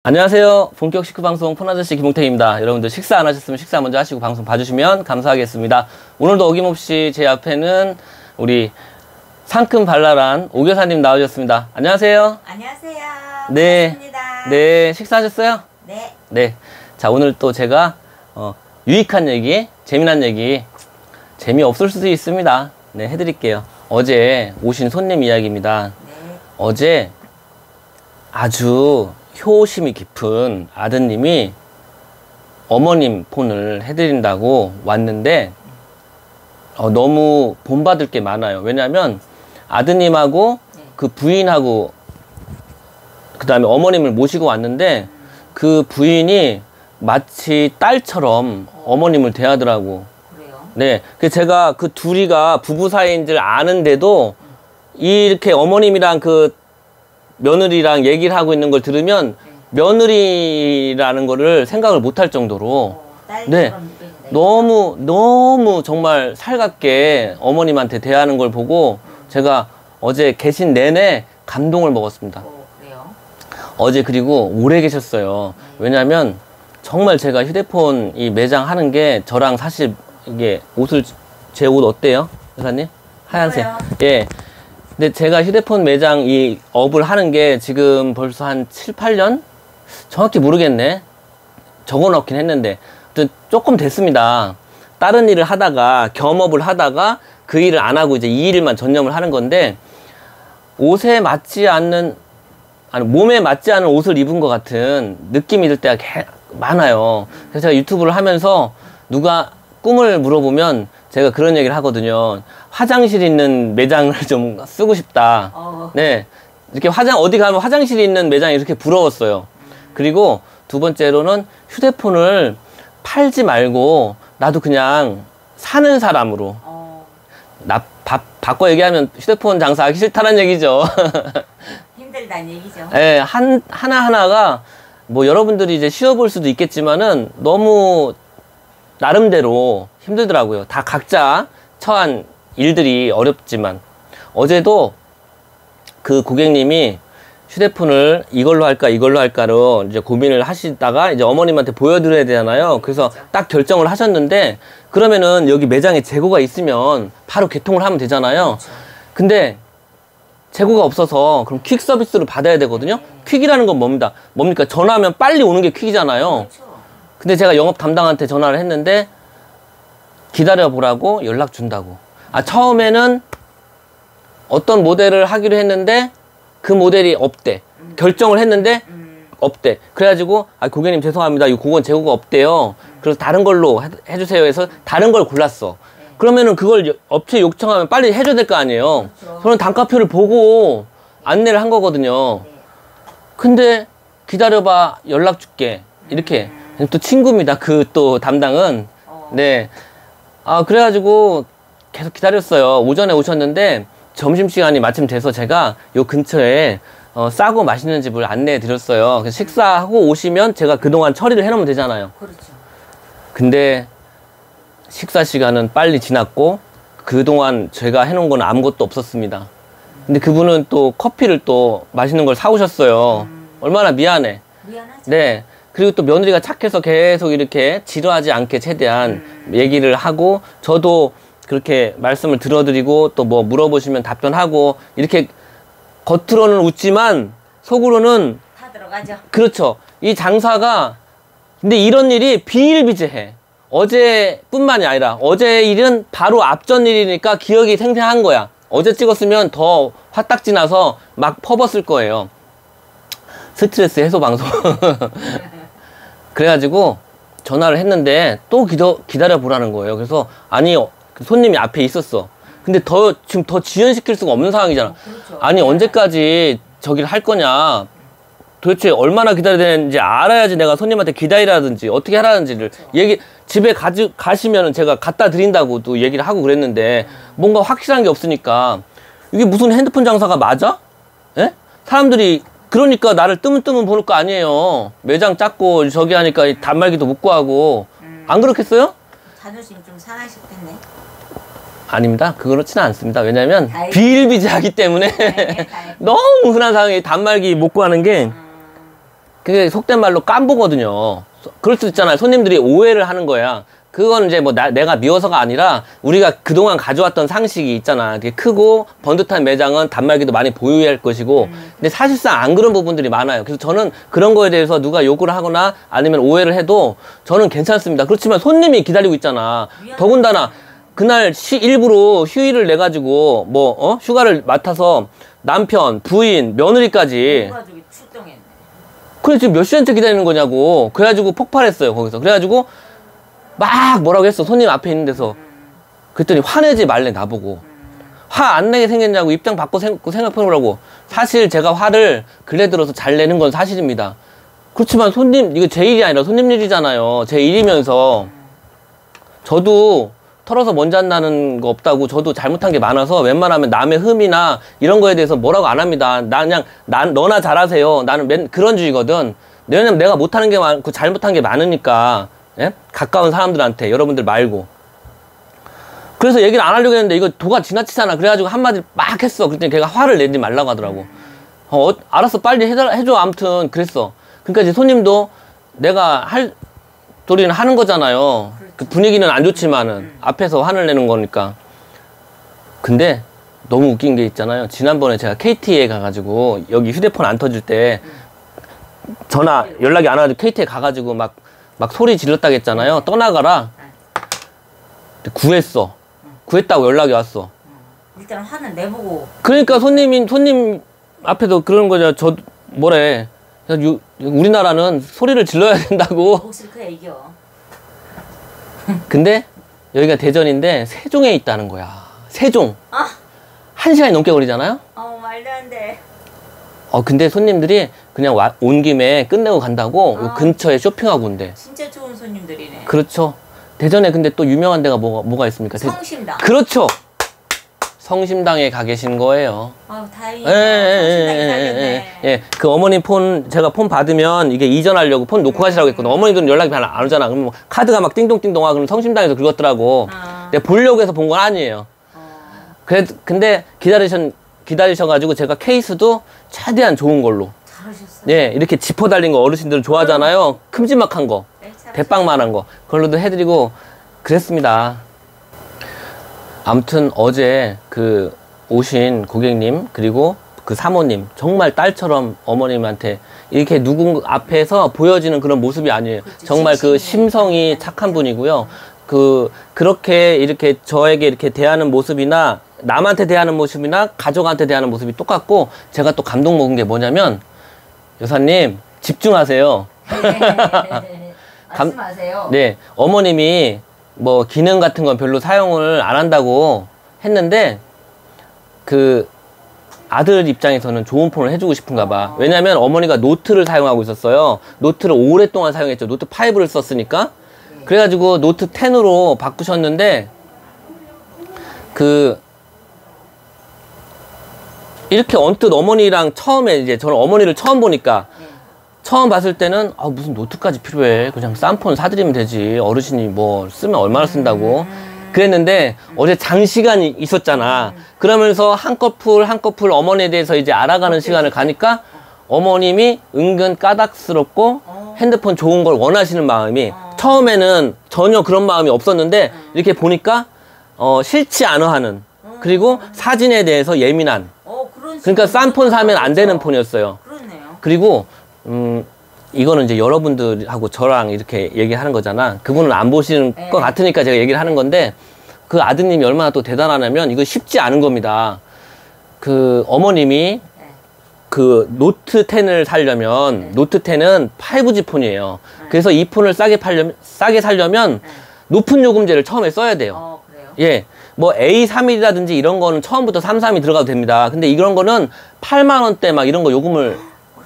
안녕하세요. 본격 식후 방송 폰아저씨 김홍택입니다. 여러분들 식사 안 하셨으면 식사 먼저 하시고 방송 봐주시면 감사하겠습니다. 오늘도 어김없이 제 앞에는 우리 상큼 발랄한 오 교사님 나오셨습니다. 안녕하세요. 안녕하세요. 네. 반갑습니다. 네, 식사하셨어요? 네. 네. 자, 오늘 또 제가 유익한 얘기, 재미난 얘기, 재미없을 수도 있습니다. 네, 해드릴게요. 어제 오신 손님 이야기입니다. 네. 어제 아주 효심이 깊은 아드님이 어머님 폰을 해드린다고 왔는데 너무 본받을 게 많아요. 왜냐하면 아드님하고 그 부인하고 그 다음에 어머님을 모시고 왔는데 그 부인이 마치 딸처럼 어머님을 대하더라고. 그래요? 네, 그래서 제가 그 둘이가 부부 사이인 줄 아는데도 이렇게 어머님이랑 그 며느리랑 얘기를 하고 있는 걸 들으면 며느리라는 거를 생각을 못 할 정도로 네, 너무 정말 살갑게 어머님한테 대하는 걸 보고 제가 어제 계신 내내 감동을 먹었습니다. 그래요? 어제 그리고 오래 계셨어요. 왜냐면 정말 제가 휴대폰 이 매장 하는 게 저랑 사실 이게 제 옷 어때요? 여사님? 하얀색. 예. 근데 제가 휴대폰 매장 이 업을 하는 게 지금 벌써 한 7, 8년? 정확히 모르겠네. 적어 놓긴 했는데. 조금 됐습니다. 다른 일을 하다가, 겸업을 하다가 그 일을 안 하고 이제 이 일만 전념을 하는 건데, 옷에 맞지 않는, 아니, 몸에 맞지 않은 옷을 입은 것 같은 느낌이 들 때가 많아요. 그래서 제가 유튜브를 하면서 누가 꿈을 물어보면 제가 그런 얘기를 하거든요. 화장실 있는 매장을 좀 쓰고 싶다. 네. 이렇게 어디 가면 화장실이 있는 매장이 이렇게 부러웠어요. 그리고 두 번째로는 휴대폰을 팔지 말고 나도 그냥 사는 사람으로. 바꿔 얘기하면 휴대폰 장사하기 싫다는 얘기죠. 힘들다는 얘기죠. 네. 하나하나가 뭐 여러분들이 이제 쉬어볼 수도 있겠지만은 너무 나름대로 힘들더라고요. 다 각자 처한 일들이 어렵지만 어제도 그 고객님이 휴대폰을 이걸로 할까로 이제 고민을 하시다가 이제 어머님한테 보여드려야 되잖아요. 그래서 딱 결정을 하셨는데 그러면은 여기 매장에 재고가 있으면 바로 개통을 하면 되잖아요. 근데 재고가 없어서 그럼 퀵 서비스로 받아야 되거든요. 퀵이라는 건 뭡니까? 전화하면 빨리 오는 게 퀵이잖아요. 근데 제가 영업 담당한테 전화를 했는데 기다려 보라고 연락 준다고. 처음에는 어떤 모델을 하기로 했는데 그 모델이 없대. 결정을 했는데 없대. 그래가지고 고객님 죄송합니다. 그건 재고가 없대요. 그래서 다른 걸로 해주세요 해서 다른 걸 골랐어. 그러면은 그걸 업체에 요청하면 빨리 해줘야 될 거 아니에요. 저는 단가표를 보고 안내를 한 거거든요. 근데 기다려봐 연락 줄게 이렇게. 또 친구입니다. 그 또 담당은. 네. 그래가지고 계속 기다렸어요. 오전에 오셨는데 점심시간이 마침 돼서 제가 요 근처에 싸고 맛있는 집을 안내해 드렸어요. 그래서 식사하고 오시면 제가 그동안 처리를 해놓으면 되잖아요. 그렇죠. 근데 식사 시간은 빨리 지났고 그동안 제가 해놓은 건 아무것도 없었습니다. 근데 그분은 또 커피를 또 맛있는 걸 사오셨어요. 얼마나 미안해. 미안하죠. 네. 그리고 또 며느리가 착해서 계속 이렇게 지루하지 않게 최대한 얘기를 하고 저도 그렇게 말씀을 들어드리고 또 뭐 물어보시면 답변하고 이렇게 겉으로는 웃지만 속으로는 다 들어가죠. 그렇죠. 이 장사가 근데 이런 일이 비일비재해. 어제뿐만이 아니라 어제 일은 바로 앞전 일이니까 기억이 생생한 거야. 어제 찍었으면 더 화딱지 나서 막 퍼붓을 거예요. 스트레스 해소 방송. 그래가지고 전화를 했는데 또 기다려 보라는 거예요. 그래서 손님이 앞에 있었어. 근데 지금 더 지연시킬 수가 없는 상황이잖아. 그렇죠. 언제까지 저기를 할 거냐. 도대체 얼마나 기다려야 되는지 알아야지 내가 손님한테 기다리라든지 어떻게 하라든지를 집에 가시면은 제가 갖다 드린다고도 얘기를 하고 그랬는데 뭔가 확실한 게 없으니까 이게 무슨 핸드폰 장사가 맞아? 예? 사람들이 그러니까 나를 뜨문뜨문 보는 거 아니에요. 매장 작고 저기 하니까 단말기도 못 구하고 안 그렇겠어요? 자존심 좀 상하셨겠네. 아닙니다. 그렇지는 않습니다. 왜냐면 비일비재하기 때문에 너무 흔한 상황에 단말기 못 구하는 게 그게 속된 말로 깜보거든요. 그럴 수 있잖아요. 손님들이 오해를 하는 거야. 그건 이제 뭐 내가 미워서가 아니라 우리가 그동안 가져왔던 상식이 있잖아. 되게 크고 번듯한 매장은 단말기도 많이 보유할 것이고 근데 사실상 안 그런 부분들이 많아요. 그래서 저는 그런 거에 대해서 누가 욕을 하거나 아니면 오해를 해도 저는 괜찮습니다. 그렇지만 손님이 기다리고 있잖아. 더군다나 그날 일부러 휴일을 내가지고 휴가를 맡아서 남편, 부인, 며느리까지 가족이 출동했네. 그래 지금 몇 시간째 기다리는 거냐고. 그래가지고 폭발했어요 거기서. 그래가지고 막 뭐라고 했어 손님 앞에 있는 데서. 그랬더니 화내지 말래 나보고. 화 안 내게 생겼냐고. 입장 바꿔 생각해보라고. 사실 제가 화를 근래 들어서 잘 내는 건 사실입니다. 그렇지만 이거 제 일이 아니라 손님 일이잖아요. 제 일이면서 저도 털어서 먼지 안 나는 거 없다고. 저도 잘못한 게 많아서 웬만하면 남의 흠이나 이런 거에 대해서 뭐라고 안 합니다. 너나 잘하세요. 나는 그런 주의거든. 왜냐면 내가 못하는 게 많고 잘못한 게 많으니까. 예? 가까운 사람들한테, 여러분들 말고. 그래서 얘기를 안 하려고 했는데 이거 도가 지나치잖아. 그래가지고 한마디 막 했어. 그랬더니 걔가 화를 내지 말라고 하더라고. 알았어 빨리 해줘. 아무튼 그랬어. 그러니까 이제 손님도 내가 할 도리는 하는 거잖아요. 그 분위기는 안 좋지만은 앞에서 화를 내는 거니까. 근데 너무 웃긴 게 있잖아요. 지난번에 제가 KT에 가가지고 여기 휴대폰 안 터질 때 전화 연락이 안 와가지고 KT에 가가지고 막 소리 질렀다고 했잖아요. 떠나가라. 구했다고 연락이 왔어. 일단 화는 내보고. 그러니까 손님 앞에도 그러는 거죠. 뭐래. 우리나라는 소리를 질러야 된다고. 목소리 커야 이겨. 근데 여기가 대전인데 세종에 있다는 거야. 세종. 1시간이 넘게 걸리잖아요. 말도 안 돼. 근데 손님들이 그냥 온 김에 끝내고 간다고 요 근처에 쇼핑하고 온대. 진짜 좋은 손님들이네. 그렇죠. 대전에 근데 또 유명한 데가 뭐가 있습니까? 성심당. 그렇죠. 성심당에 가 계신 거예요. 다행이다. 성심당이 살렸네. 예. 그 어머님 제가 폰 받으면 이게 이전하려고 폰 놓고 가시라고 했거든. 어머님들은 연락이 잘 안 오잖아. 그럼 카드가 막 띵동띵동 하고 그럼 성심당에서 긁었더라고. 근데 보려고 해서 본 건 아니에요. 근데 기다리셔가지고 제가 케이스도 최대한 좋은 걸로. 잘하셨어요. 예, 이렇게 지퍼 달린 거 어르신들은 좋아하잖아요. 큼지막한 거. 대빵만한 거. 그걸로도 해드리고 그랬습니다. 아무튼 어제 그 오신 고객님 그리고 그 사모님 정말 딸처럼 어머님한테 이렇게 누군 앞에서 보여지는 그런 모습이 아니에요. 정말 그 심성이 착한 분이고요. 그렇게 이렇게 저에게 이렇게 대하는 모습이나 남한테 대하는 모습이나 가족한테 대하는 모습이 똑같고 제가 또 감동 먹은 게 뭐냐면 여사님 집중하세요. 말씀하세요. 네, 어머님이 뭐 기능 같은 건 별로 사용을 안 한다고 했는데 그 아들 입장에서는 좋은 폰을 해주고 싶은가 봐. 왜냐면 어머니가 노트를 사용하고 있었어요. 노트를 오랫동안 사용했죠. 노트 5를 썼으니까. 그래가지고 노트 10으로 바꾸셨는데 이렇게 언뜻 어머니랑 처음에 이제 저는 어머니를 처음 보니까 처음 봤을 때는 무슨 노트까지 필요해. 그냥 싼 폰 사드리면 되지. 어르신이 뭐 쓰면 얼마나 쓴다고. 그랬는데 어제 장시간이 있었잖아. 그러면서 한 커플 어머니에 대해서 이제 알아가는 시간을 가니까 어머님이 은근 까닥스럽고 핸드폰 좋은 걸 원하시는 마음이 처음에는 전혀 그런 마음이 없었는데 이렇게 보니까 싫지 않아 하는 그리고 사진에 대해서 예민한 그러니까 싼 폰 사면 안 되는 폰이었어요. 그렇네요. 그리고 이거는 이제 여러분들하고 저랑 이렇게 얘기하는 거잖아. 그분은 안 보시는 것 같으니까 제가 얘기를 하는 건데 그 아드님이 얼마나 또 대단하냐면 이거 쉽지 않은 겁니다. 그 어머님이 그 노트 10을 살려면 노트 10은 5G 폰이에요. 그래서 이 폰을 싸게 살려면 높은 요금제를 처음에 써야 돼요. 그래요? 예. 뭐 A31이라든지 이런 거는 처음부터 33이 들어가도 됩니다. 근데 이런 거는 8만 원대 막 이런 거 요금을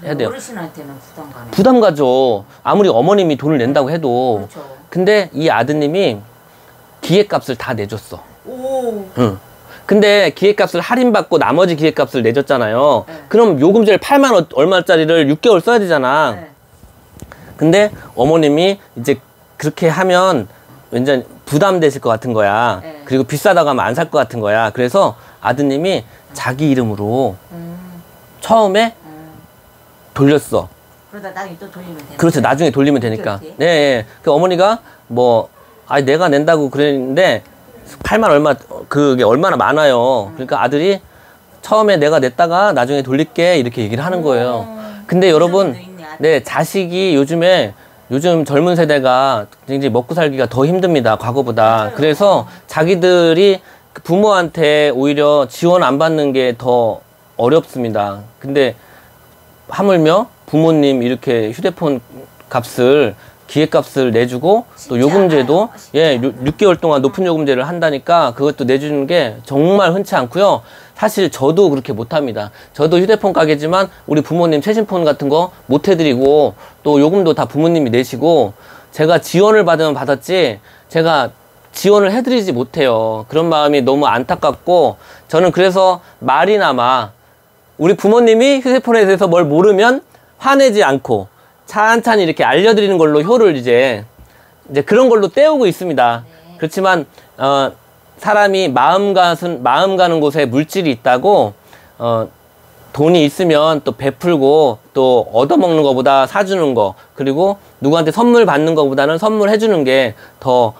해야 돼요. 어르신한테는 부담 가네. 부담 가죠. 아무리 어머님이 돈을 낸다고 해도. 그렇죠. 근데 이 아드님이 기획값을 다 내줬어. 오. 응. 근데 기획값을 할인받고 나머지 기획값을 내줬잖아요. 그럼 요금제를 8만 원 얼마짜리를 6개월 써야 되잖아. 근데 어머님이 이제 그렇게 하면 왠지 부담되실 것 같은 거야. 그리고 비싸다고 하면 안 살 것 같은 거야. 그래서 아드님이 자기 이름으로 처음에 돌렸어. 그러다 나중에 또 돌리면 되는 그렇죠. 거예요? 나중에 돌리면 되니까. 어떻게? 네, 예. 그 어머니가 뭐, 내가 낸다고 그랬는데, 8만 얼마, 그게 얼마나 많아요. 그러니까 아들이 처음에 내가 냈다가 나중에 돌릴게, 이렇게 얘기를 하는 거예요. 근데 여러분, 그런 분도 있네, 네, 자식이 요즘 젊은 세대가 굉장히 먹고 살기가 더 힘듭니다. 과거보다. 맞아요. 그래서 자기들이 그 부모한테 오히려 지원 안 받는 게 더 어렵습니다. 근데 하물며 부모님 이렇게 휴대폰 값을 기획값을 내주고 또 진짜 요금제도 진짜. 예 6개월 동안 높은 요금제를 한다니까 그것도 내주는 게 정말 흔치 않고요. 사실 저도 그렇게 못합니다. 저도 휴대폰 가게지만 우리 부모님 최신폰 같은 거 못 해드리고 또 요금도 다 부모님이 내시고 제가 지원을 받으면 받았지 제가 지원을 해드리지 못해요. 그런 마음이 너무 안타깝고 저는 그래서 말이나마 우리 부모님이 휴대폰에 대해서 뭘 모르면 화내지 않고 찬찬히 이렇게 알려드리는 걸로 효를 이제 그런 걸로 때우고 있습니다. 네. 그렇지만 사람이 마음 가는 곳에 물질이 있다고 돈이 있으면 또 베풀고 또 얻어먹는 것보다 사주는 거 그리고 누구한테 선물 받는 것보다는 선물해 주는 게 더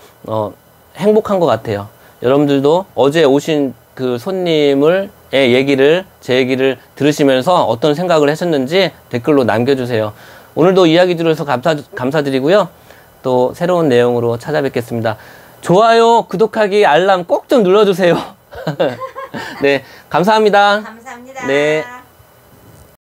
행복한 것 같아요. 여러분들도 어제 오신 그 손님의 제 얘기를 들으시면서 어떤 생각을 하셨는지 댓글로 남겨주세요. 오늘도 이야기 들어서 감사드리고요. 또 새로운 내용으로 찾아뵙겠습니다. 좋아요, 구독하기, 알람 꼭 좀 눌러주세요. 네, 감사합니다. 감사합니다. 네.